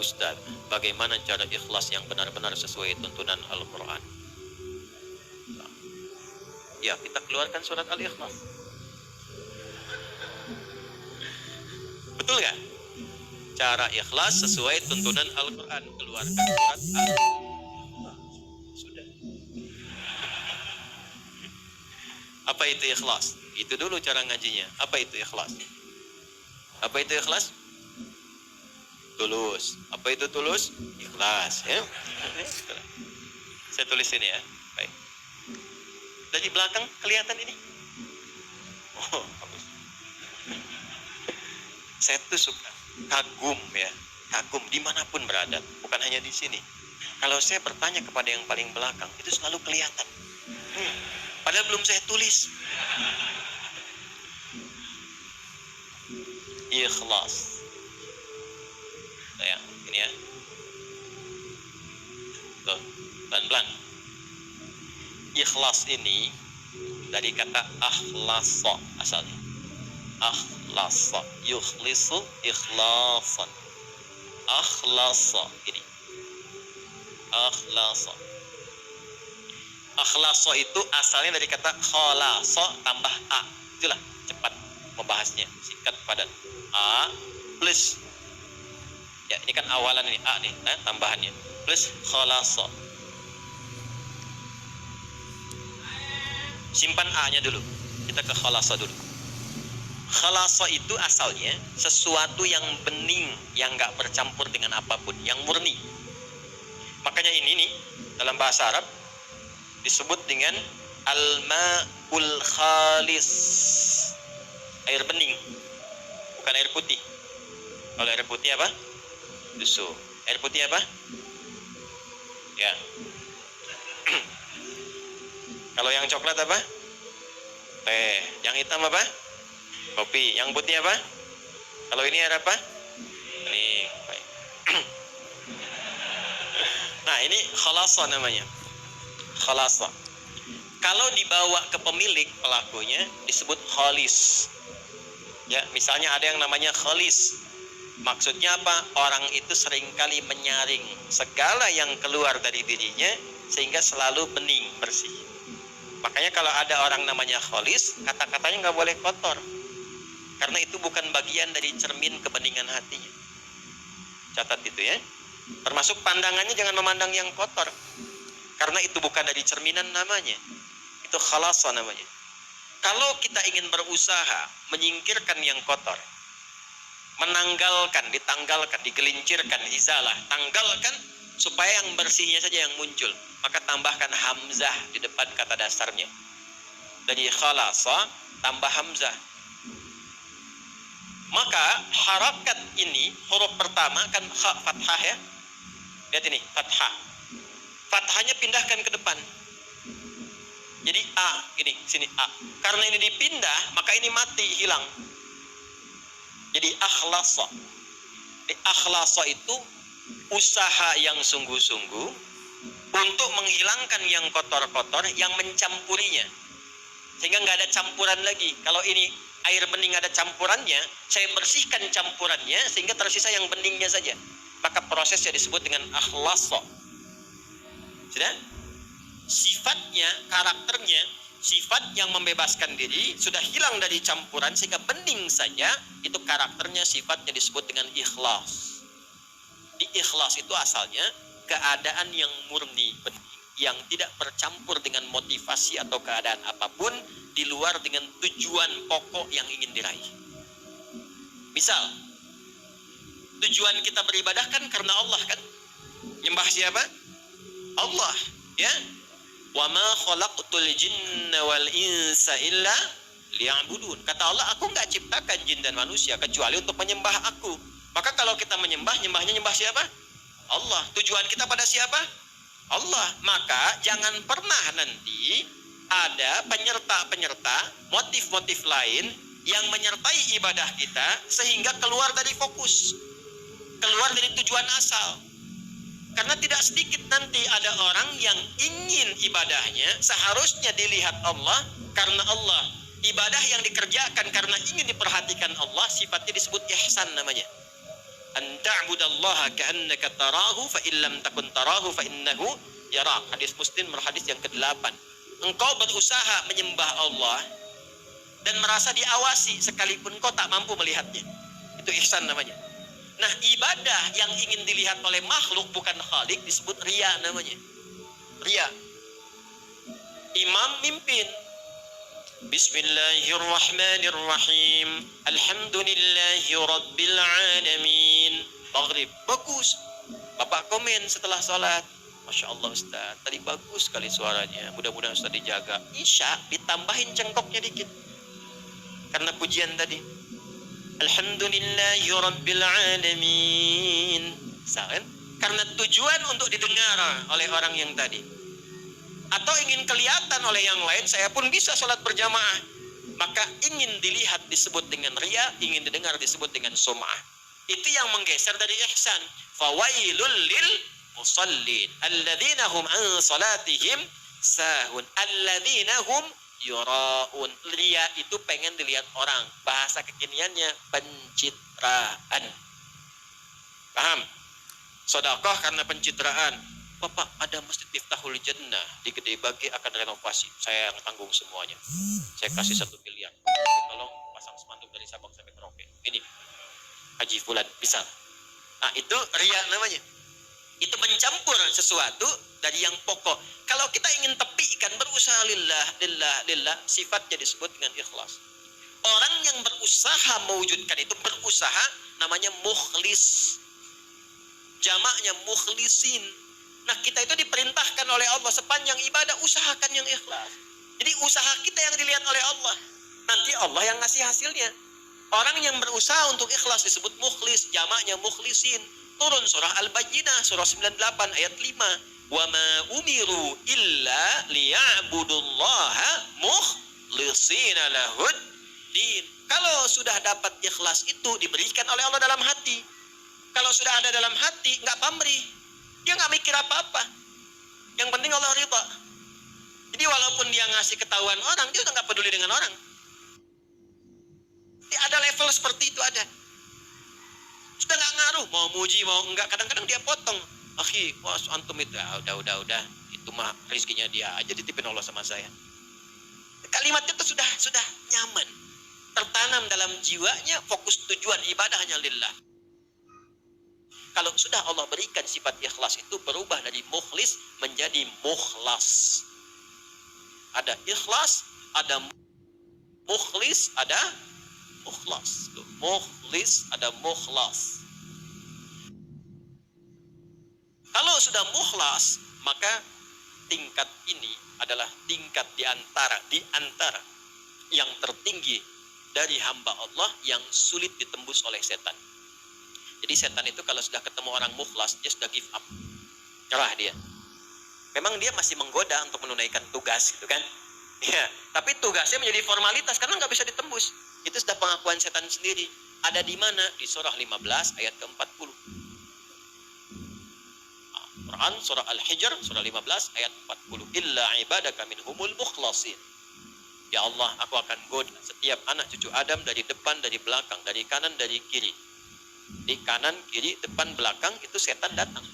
Ustaz, bagaimana cara ikhlas yang benar-benar sesuai tuntunan Al-Quran? Ya, kita keluarkan surat Al-Ikhlas. Betul nggak? Cara ikhlas sesuai tuntunan Al-Quran, keluarkan surat Al-Ikhlas. Sudah. Apa itu ikhlas? Itu dulu cara ngajinya. Apa itu ikhlas? Apa itu ikhlas? Tulus. Apa itu tulus? Ikhlas. Ya. Saya tulis ini ya. Baik. Dari belakang kelihatan ini. Oh, bagus. Saya tuh suka kagum ya, kagum dimanapun berada, bukan hanya di sini. Kalau saya bertanya kepada yang paling belakang, itu selalu kelihatan. Padahal belum saya tulis. Ikhlas. Ya, ini ya. Tuh, pelan-pelan. Ikhlas ini dari kata akhlasa asalnya. Akhlasa, yukhlisu ikhlasan. Akhlasa ini. Akhlasa. Akhlasa itu asalnya dari kata khalasa tambah a. Itulah cepat membahasnya, singkat padat. A plus, ya ini kan awalan ini a nih, tambahannya plus khalasa. Simpan a-nya dulu, kita ke khalasa dulu. Khalasa itu asalnya sesuatu yang bening, yang nggak bercampur dengan apapun, yang murni. Makanya ini nih dalam bahasa Arab disebut dengan al-ma'ul khalis, air bening, bukan air putih. Kalau air putih apa? Susu. Air putih apa? Ya. Kalau yang coklat apa? Teh. Yang hitam apa? Kopi. Yang putih apa? Kalau ini air apa? Ini. Nah, ini khalasa namanya. Khalasa. Kalau dibawa ke pemilik pelakunya disebut khalis. Ya, misalnya ada yang namanya khalis. Maksudnya apa? Orang itu seringkali menyaring segala yang keluar dari dirinya sehingga selalu bening, bersih. Makanya kalau ada orang namanya khalis, kata-katanya nggak boleh kotor. Karena itu bukan bagian dari cermin kebeningan hatinya. Catat itu ya. Termasuk pandangannya jangan memandang yang kotor. Karena itu bukan dari cerminan namanya. Itu khalasa namanya. Kalau kita ingin berusaha menyingkirkan yang kotor, menanggalkan, ditanggalkan, digelincirkan, izalah, tanggalkan supaya yang bersihnya saja yang muncul, maka tambahkan hamzah di depan kata dasarnya. Dari khalasa tambah hamzah. Maka harakat ini, huruf pertama kan kha fathah ya. Lihat ini, fathah. Fathahnya pindahkan ke depan. Jadi a, ini sini a. Karena ini dipindah, maka ini mati, hilang. Jadi akhlasa. Di akhlasa itu usaha yang sungguh-sungguh untuk menghilangkan yang kotor-kotor, yang mencampurinya, sehingga nggak ada campuran lagi. Kalau ini air bening ada campurannya, saya bersihkan campurannya sehingga tersisa yang beningnya saja. Maka prosesnya disebut dengan akhlasa. Sudah? Sifatnya, karakternya, sifat yang membebaskan diri sudah hilang dari campuran sehingga bening saja. Itu karakternya, sifatnya disebut dengan ikhlas. Di ikhlas itu asalnya keadaan yang murni, bening, yang tidak bercampur dengan motivasi atau keadaan apapun di luar dengan tujuan pokok yang ingin diraih. Misal, tujuan kita beribadah kan karena Allah kan? Nyembah siapa? Allah, ya. Wa ma khalaqtul jinna wal insa illa liya'budun. Kata Allah, aku enggak ciptakan jin dan manusia kecuali untuk menyembah aku. Maka kalau kita menyembah, nyembah siapa? Allah. Tujuan kita pada siapa? Allah. Maka jangan pernah nanti ada penyerta-penyerta, motif-motif lain yang menyertai ibadah kita sehingga keluar dari fokus, keluar dari tujuan asal. Karena tidak sedikit nanti ada orang yang ingin ibadahnya seharusnya dilihat Allah karena Allah. Ibadah yang dikerjakan karena ingin diperhatikan Allah, sifatnya disebut ihsan namanya. An ta'budallaha ka'annaka tarahu fa illam takun tarahu fa innahu yarak. Hadis Muslim hadis yang ke-8. Engkau berusaha menyembah Allah dan merasa diawasi sekalipun kau tak mampu melihatnya. Itu ihsan namanya. Nah, ibadah yang ingin dilihat oleh makhluk bukan khalik disebut riya namanya. Riya. Imam mimpin. Bismillahirrahmanirrahim. Alhamdulillahi rabbil alamin. Maghrib. Bagus. Bapak komen setelah sholat. Masya Allah Ustaz, tadi bagus sekali suaranya. Mudah-mudahan Ustaz dijaga. Isya ditambahin cengkoknya dikit. Karena pujian tadi. Alhamdulillahi rabbil alamin. Kan? Karena tujuan untuk didengar oleh orang yang tadi. Atau ingin kelihatan oleh yang lain, saya pun bisa sholat berjamaah. Maka ingin dilihat disebut dengan riya, ingin didengar disebut dengan sum'ah. Itu yang menggeser dari ihsan. Fawailul lil musallin alladzina hum an salatihim sahun alladzina hum yura'un. Riya itu pengen dilihat orang. Bahasa kekiniannya pencitraan. Paham? Sedekah karena pencitraan. Bapak, ada masjid Miftahul Jannah di Gede Bage akan renovasi. Saya yang tanggung semuanya. Saya kasih 1 miliar. Tolong pasang spanduk dari Sabang sampai Merauke. Ini Haji Fulan, bisa. Nah, itu riya namanya. Itu mencampur sesuatu dari yang pokok. Kalau kita ingin tepikan berusaha lillah, sifatnya disebut dengan ikhlas. Orang yang berusaha mewujudkan itu berusaha namanya mukhlis. Jamaknya mukhlisin. Nah, kita itu diperintahkan oleh Allah sepanjang ibadah usahakan yang ikhlas. Jadi usaha kita yang dilihat oleh Allah. Nanti Allah yang ngasih hasilnya. Orang yang berusaha untuk ikhlas disebut mukhlis, jamaknya mukhlisin. Turun surah Al-Bayyinah, surah 98 ayat 5. Wa ma umiru illa liya'budullaha mukhlishina lahud din. Kalau sudah dapat ikhlas itu diberikan oleh Allah dalam hati. Kalau sudah ada dalam hati, enggak pamrih. Dia nggak mikir apa-apa. Yang penting Allah ridha. Jadi walaupun dia ngasih ketahuan orang, dia udah nggak peduli dengan orang. Dia ada level seperti itu ada. Sudah nggak ngaruh, mau muji mau enggak. Kadang-kadang dia potong. Akhi, was antum itu, udah. Itu mah rezekinya dia aja ditipin Allah sama saya. Kalimatnya itu sudah nyaman, tertanam dalam jiwanya. Fokus tujuan ibadah hanya lillah. Kalau sudah Allah berikan sifat ikhlas itu berubah dari mukhlis menjadi mukhlas. Ada ikhlas, ada mukhlis, ada mukhlas. Mukhlis, ada mukhlas. Kalau sudah mukhlas, maka tingkat ini adalah tingkat di antara yang tertinggi dari hamba Allah yang sulit ditembus oleh setan. Jadi setan itu kalau sudah ketemu orang mukhlas, dia sudah give up. Nyerah dia. Memang dia masih menggoda untuk menunaikan tugas gitu kan. Ya, tapi tugasnya menjadi formalitas karena nggak bisa ditembus. Itu sudah pengakuan setan sendiri. Ada di mana? Di surah 15 ayat ke-40. Quran surah Al-Hijr surah 15 ayat 40. Illa ibadaka minhumul mukhlasin. Ya Allah, aku akan goda setiap anak cucu Adam dari depan, dari belakang, dari kanan, dari kiri. Di kanan, kiri, depan, belakang itu setan datang.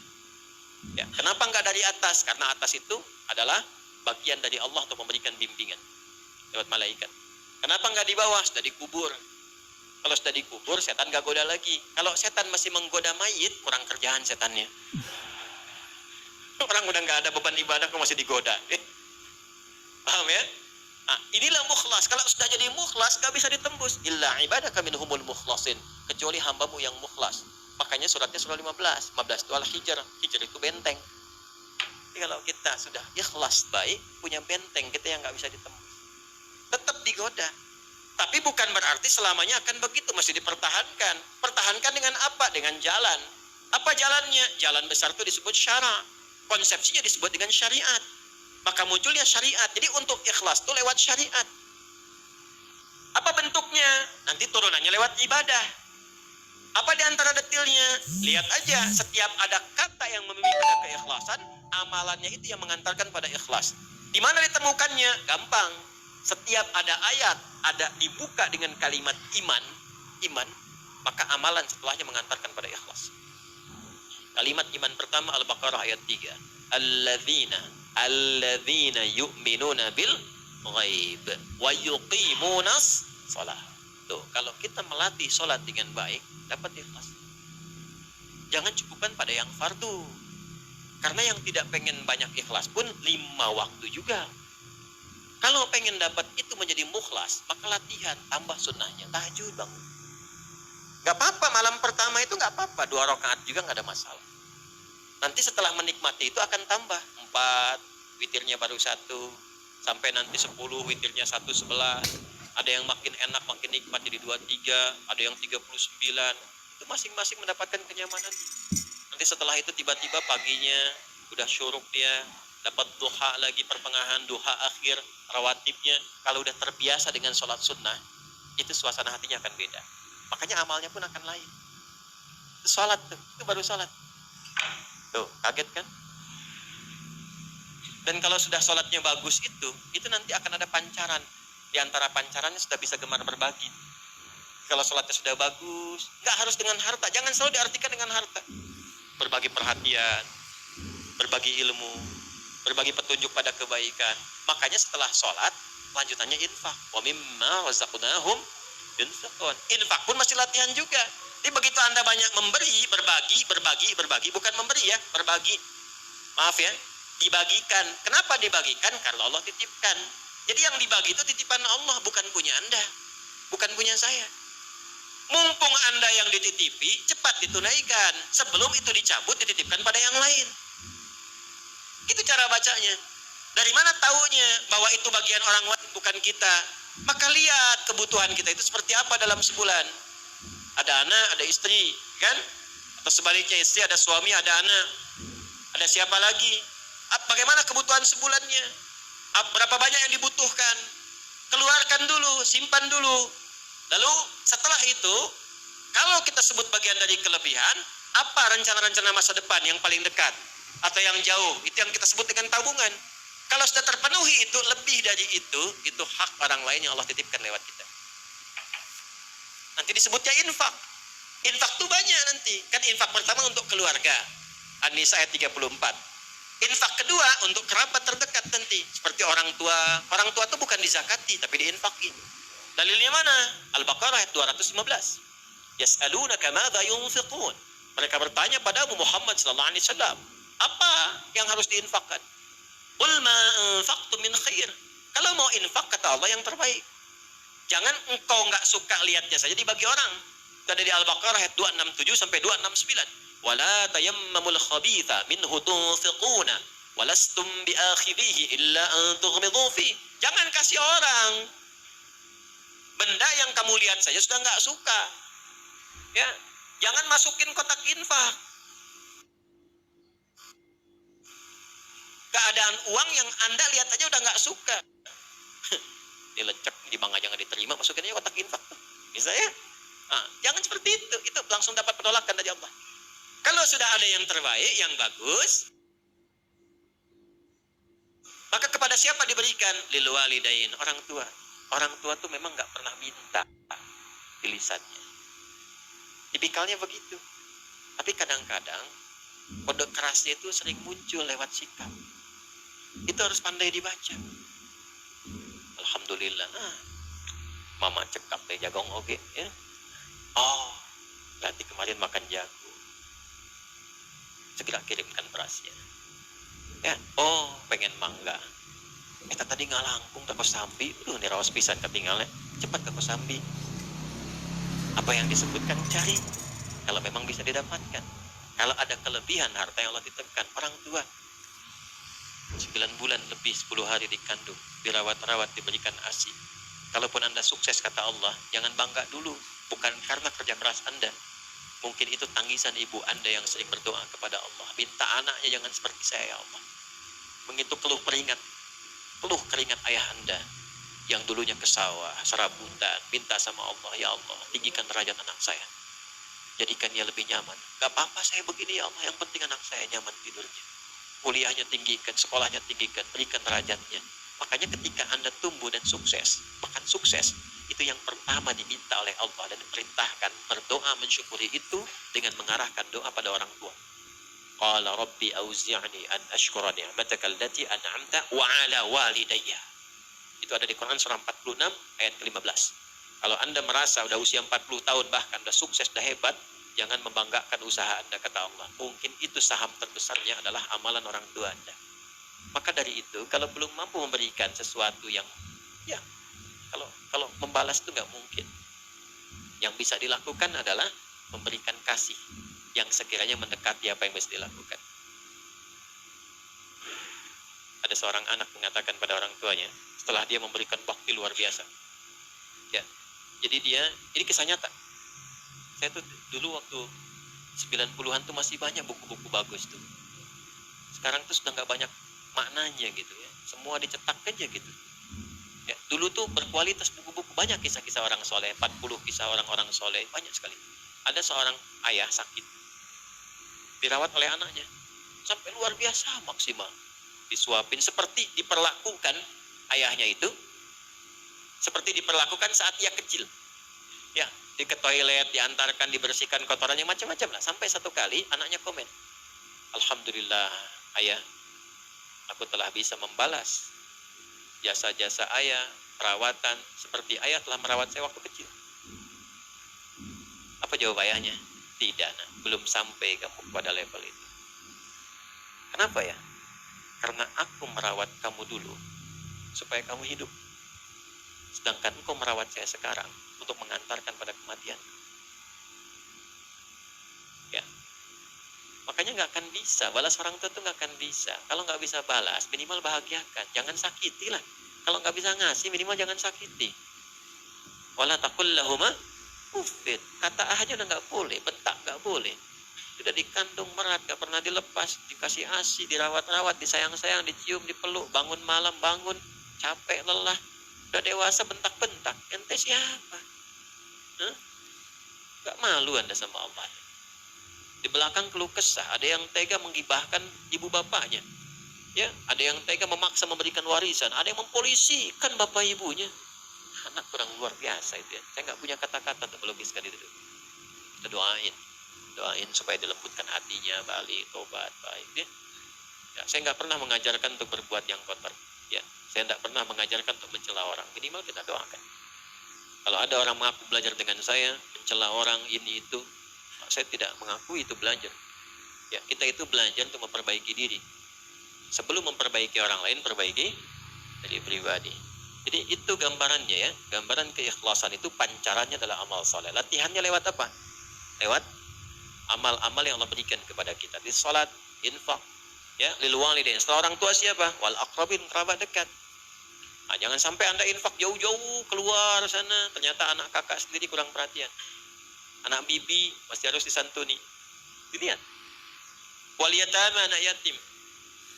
Ya, kenapa enggak dari atas? Karena atas itu adalah bagian dari Allah untuk memberikan bimbingan lewat malaikat. Kenapa enggak di bawah? Sudah dikubur. Kalau sudah dikubur, setan enggak goda lagi. Kalau setan masih menggoda mayit, kurang kerjaan setannya. Orang udah enggak ada beban ibadah, kok masih digoda. Paham ya? Nah, inilah mukhlas. Kalau sudah jadi mukhlas, gak bisa ditembus. Illa ibadaka minhumul mukhlasin. Kecuali hambamu yang mukhlas. Makanya suratnya surah 15. 15 itu Al-Hijr. Hijr itu benteng. Jadi kalau kita sudah ikhlas baik, punya benteng kita yang gak bisa ditembus. Tetap digoda. Tapi bukan berarti selamanya akan begitu. Masih dipertahankan. Pertahankan dengan apa? Dengan jalan. Apa jalannya? Jalan besar itu disebut syara. Konsepsinya disebut dengan syariat. Maka munculnya syariat. Jadi untuk ikhlas itu lewat syariat. Apa bentuknya? Nanti turunannya lewat ibadah. Apa di antara detailnya? Lihat aja, setiap ada kata yang memiliki pada keikhlasan, amalannya itu yang mengantarkan pada ikhlas. Di mana ditemukannya? Gampang. Setiap ada ayat, ada dibuka dengan kalimat iman, maka amalan setelahnya mengantarkan pada ikhlas. Kalimat iman pertama Al-Baqarah ayat 3. Alladzina yu'minuna bil ghaib wa yuqimunas shalah. Tuh, kalau kita melatih sholat dengan baik, dapat ikhlas. Jangan cukupkan pada yang fardu. Karena yang tidak pengen banyak ikhlas pun 5 waktu juga. Kalau pengen dapat itu menjadi mukhlas, maka latihan, tambah sunnahnya, tahajud bangun. Gak apa-apa, malam pertama itu gak apa-apa, 2 rakaat juga gak ada masalah. Nanti setelah menikmati itu akan tambah 4, witirnya baru 1, sampai nanti 10, witirnya 1 sebelah. Ada yang makin enak, makin nikmat jadi 2, 3, ada yang 39. Itu masing-masing mendapatkan kenyamanan. Nanti setelah itu tiba-tiba paginya udah syuruk dia, dapat duha lagi, pertengahan, duha akhir, rawatibnya. Kalau udah terbiasa dengan sholat sunnah, itu suasana hatinya akan beda. Makanya amalnya pun akan lain. Itu sholat tuh, itu baru sholat. Tuh, kaget kan? Dan kalau sudah sholatnya bagus itu nanti akan ada pancaran. Di antara pancarannya sudah bisa gemar berbagi. Kalau sholatnya sudah bagus, nggak harus dengan harta. Jangan selalu diartikan dengan harta. Berbagi perhatian, berbagi ilmu, berbagi petunjuk pada kebaikan. Makanya setelah sholat, lanjutannya infak. Wa mimma razaqnahum yunfiqun. Infak pun masih latihan juga. Jadi begitu Anda banyak memberi, berbagi, bukan memberi ya, berbagi. Maaf ya, dibagikan. Kenapa dibagikan? Karena Allah titipkan. Jadi yang dibagi itu titipan Allah, bukan punya Anda, bukan punya saya. Mumpung Anda yang dititipi, cepat ditunaikan. Sebelum itu dicabut, dititipkan pada yang lain. Itu cara bacanya. Dari mana taunya bahwa itu bagian orang lain, bukan kita? Maka lihat kebutuhan kita itu seperti apa dalam sebulan. Ada anak, ada istri, kan? Atau sebaliknya, istri ada suami, ada anak. Ada siapa lagi? Bagaimana kebutuhan sebulannya? Berapa banyak yang dibutuhkan? Keluarkan dulu, simpan dulu. Lalu setelah itu, kalau kita sebut bagian dari kelebihan, apa rencana-rencana masa depan yang paling dekat? Atau yang jauh? Itu yang kita sebut dengan tabungan. Kalau sudah terpenuhi itu, lebih dari itu hak orang lain yang Allah titipkan lewat kita. Nanti disebutnya infak. Infak itu banyak nanti. Kan infak pertama untuk keluarga. An-Nisa ayat 34. Infak kedua untuk kerabat terdekat nanti. Seperti orang tua. Orang tua itu bukan dizakati, tapi diinfaki. Dalilnya mana? Al-Baqarah ayat 215. Yas'alunaka madza yunfiqun. Mereka bertanya padamu Muhammad sallallahu alaihi wasallam, apa yang harus diinfakkan? Qul ma anfaqtum min khair. Kalau mau infak, kata Allah, yang terbaik. Jangan engkau nggak suka lihatnya saja dibagi orang. Itu ada di Al-Baqarah ayat 267 sampai 269. Wala tayammamul khabitha minhu tunfiquna walastum biakhidhihi illa an tughmidu fi. Jangan kasih orang benda yang kamu lihat saja sudah nggak suka. Ya, jangan masukin kotak infak. Keadaan uang yang Anda lihat aja udah nggak suka. Dilecek di bank aja nggak diterima, masukin aja kotak infak. Bisa ya? Nah, jangan seperti itu langsung dapat penolakan dari Allah. Kalau sudah ada yang terbaik, yang bagus, maka kepada siapa diberikan? Lil walidain, orang tua. Orang tua tuh memang nggak pernah minta di lisannya. Tipikalnya begitu. Tapi kadang-kadang kode kerasnya itu sering muncul lewat sikap. Itu harus pandai dibaca. Alhamdulillah. Mama cekap teh jagong oge ya. Oh, berarti kemarin makan jagung. Segera kirimkan berasnya. Ya, oh, pengen mangga. Kita tadi ngalangkung ke Kosambi, nih rawas pisan ketinggalan. Cepat ke Kosambi. Apa yang disebutkan cari. Kalau memang bisa didapatkan. Kalau ada kelebihan harta yang Allah titipkan, orang tua 9 bulan lebih 10 hari dikandung, dirawat-rawat, diberikan ASI. Kalaupun Anda sukses, kata Allah, jangan bangga dulu. Bukan karena kerja keras Anda. Mungkin itu tangisan ibu Anda yang sering berdoa kepada Allah. Minta anaknya jangan seperti saya, ya Allah. Begitu keluh keringat ayah Anda yang dulunya ke sawah, serabutan, minta sama Allah, ya Allah, tinggikan derajat anak saya. Jadikan dia lebih nyaman. Gak apa-apa saya begini, ya Allah, yang penting anak saya nyaman tidurnya. Kuliahnya tinggikan, sekolahnya tinggikan, berikan derajatnya. Makanya ketika Anda tumbuh dan sukses, bahkan sukses, itu Itu yang pertama diminta oleh Allah dan diperintahkan. Berdoa mensyukuri itu dengan mengarahkan doa pada orang tua. Qala rabbi auzi'ni an ashkura ni'mataka allati an'amta wa ala walidayya. Itu ada di Quran surah 46 ayat ke-15. Kalau Anda merasa udah usia 40 tahun bahkan udah sukses, udah hebat, jangan membanggakan usaha Anda, kata Allah. Mungkin itu saham terbesarnya adalah amalan orang tua Anda. Maka dari itu, kalau belum mampu memberikan sesuatu yang, ya, kalau membalas itu nggak mungkin. Yang bisa dilakukan adalah memberikan kasih yang sekiranya mendekati apa yang bisa dilakukan. Ada seorang anak mengatakan pada orang tuanya, setelah dia memberikan bakti luar biasa. Ya, jadi dia, ini kisah nyata. Saya tuh dulu waktu 90-an tuh masih banyak buku-buku bagus tuh. Sekarang tuh sudah nggak banyak maknanya gitu ya. Semua dicetak aja gitu. Ya, dulu tuh berkualitas buku-buku, banyak kisah-kisah orang soleh, 40 kisah orang-orang soleh, banyak sekali. Ada seorang ayah sakit, dirawat oleh anaknya, sampai luar biasa maksimal. Disuapin seperti diperlakukan ayahnya itu, seperti diperlakukan saat ia kecil. Ya, ke toilet, diantarkan, dibersihkan kotorannya, macam-macam lah. Sampai satu kali anaknya komen, alhamdulillah ayah, aku telah bisa membalas jasa-jasa ayah, perawatan, seperti ayah telah merawat saya waktu kecil. Apa jawab ayahnya? Tidak, nah, belum sampai kamu pada level itu. Kenapa ya? Karena aku merawat kamu dulu supaya kamu hidup, sedangkan engkau merawat saya sekarang untuk mengantarkan pada kematian. Ya, makanya nggak akan bisa balas orang tua, tuh nggak akan bisa. Kalau nggak bisa balas, minimal bahagiakan, jangan sakiti lah. Kalau nggak bisa ngasih, minimal jangan sakiti. Wala taqul lahuma uffin, kata aja udah nggak boleh, bentak nggak boleh. Sudah dikandung merat, gak pernah dilepas, dikasih ASI, dirawat-rawat, disayang-sayang, dicium, dipeluk, bangun malam, bangun, capek, lelah, udah dewasa bentak-bentak. Ente siapa? Gak malu Anda sama Allah? Di belakang keluh kesah, ada yang tega menggibahkan ibu bapaknya, ya, ada yang tega memaksa memberikan warisan, ada yang mempolisikan bapak ibunya. Anak kurang luar biasa itu ya. Saya nggak punya kata-kata untuk melukiskan itu. Kita doain supaya dilembutkan hatinya, balik, tobat, baik ya. Ya, saya nggak pernah mengajarkan untuk berbuat yang kotor. Ya, saya nggak pernah mengajarkan untuk mencela orang. Minimal kita doakan. Kalau ada orang mengaku belajar dengan saya, mencela orang ini itu, saya tidak mengakui itu belajar. Ya, kita itu belajar untuk memperbaiki diri. Sebelum memperbaiki orang lain, perbaiki dari pribadi. Jadi itu gambarannya ya. Gambaran keikhlasan itu pancarannya adalah amal soleh. Latihannya lewat apa? Lewat amal-amal yang Allah berikan kepada kita. Di salat, infak, ya, lil walidain. Setelah orang tua siapa? Wal aqrabin, kerabat dekat. Nah, jangan sampai Anda infak jauh-jauh keluar sana, ternyata anak kakak sendiri kurang perhatian. Anak bibi masih harus disantuni. Dilihat. Wal yatama, anak yatim.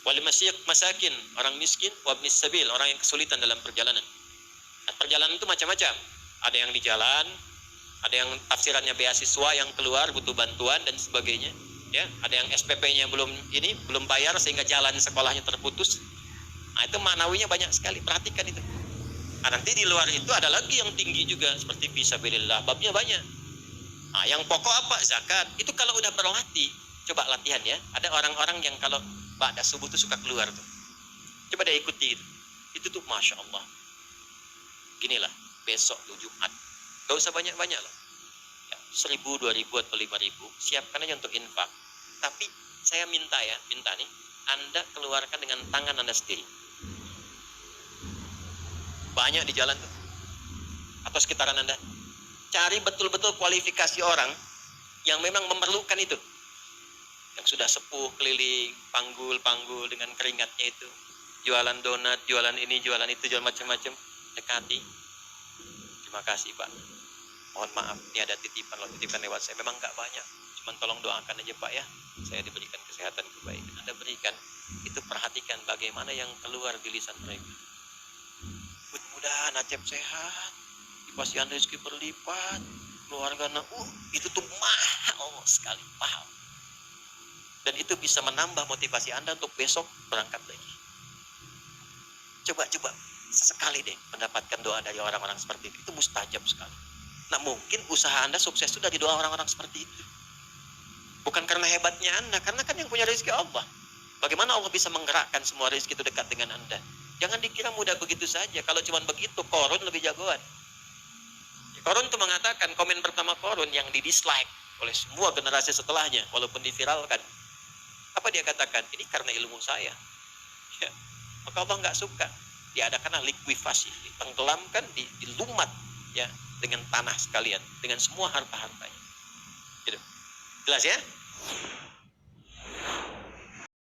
Wal masakin, orang miskin, wabnis sabil, orang yang kesulitan dalam perjalanan. Nah, perjalanan itu macam-macam. Ada yang di jalan, ada yang tafsirannya beasiswa yang keluar butuh bantuan dan sebagainya. Ya, ada yang SPP-nya belum bayar sehingga jalan sekolahnya terputus. Nah, itu maknawinya banyak sekali. Perhatikan itu. Nah, nanti di luar itu ada lagi yang tinggi juga seperti fisabilillah, babnya banyak. Nah, yang pokok apa? Zakat. Itu kalau udah berlatih, coba latihan ya. Ada orang-orang yang kalau ba'da subuh tuh suka keluar tuh. Coba deh ikuti itu. Itu tuh Masya Allah. Ginilah, besok tuh Jumat. Gak usah banyak-banyak lah. Ya, 1.000, 2.000 atau 5.000. Siapkan aja untuk infak. Tapi saya minta nih, Anda keluarkan dengan tangan Anda sendiri. Banyak di jalan tuh. Atau sekitaran Anda. Cari betul-betul kualifikasi orang yang memang memerlukan itu. Yang sudah sepuh keliling, panggul dengan keringatnya itu. Jualan donat, jualan ini, jualan itu, jualan macam-macam. Dekati. Terima kasih Pak. Mohon maaf, ini ada titipan lewat saya. Memang nggak banyak, cuman tolong doakan aja Pak ya. Saya diberikan kesehatan kebaikan. Anda berikan, itu perhatikan bagaimana yang keluar di lisan mereka. Mudah-mudahan Acep sehat, dipasih Anda rezeki berlipat, keluarga itu tuh mahal sekali, mahal. Dan itu bisa menambah motivasi Anda untuk besok berangkat lagi. Coba sesekali deh mendapatkan doa dari orang-orang seperti itu mustajab sekali. Nah mungkin usaha Anda sukses itu dari doa orang-orang seperti itu. Bukan karena hebatnya Anda, karena kan yang punya rezeki Allah. Bagaimana Allah bisa menggerakkan semua rezeki itu dekat dengan Anda? Jangan dikira mudah begitu saja. Kalau cuma begitu, Korun lebih jagoan. Korun itu mengatakan, komen pertama Korun yang di-dislike oleh semua generasi setelahnya, walaupun diviralkan. Apa dia katakan? Ini karena ilmu saya. Ya. Maka Allah nggak suka. Diadakanlah likuifasi, ditenggelamkan, dilumat ya dengan tanah sekalian, dengan semua harta-hartanya. Gitu. Jelas ya?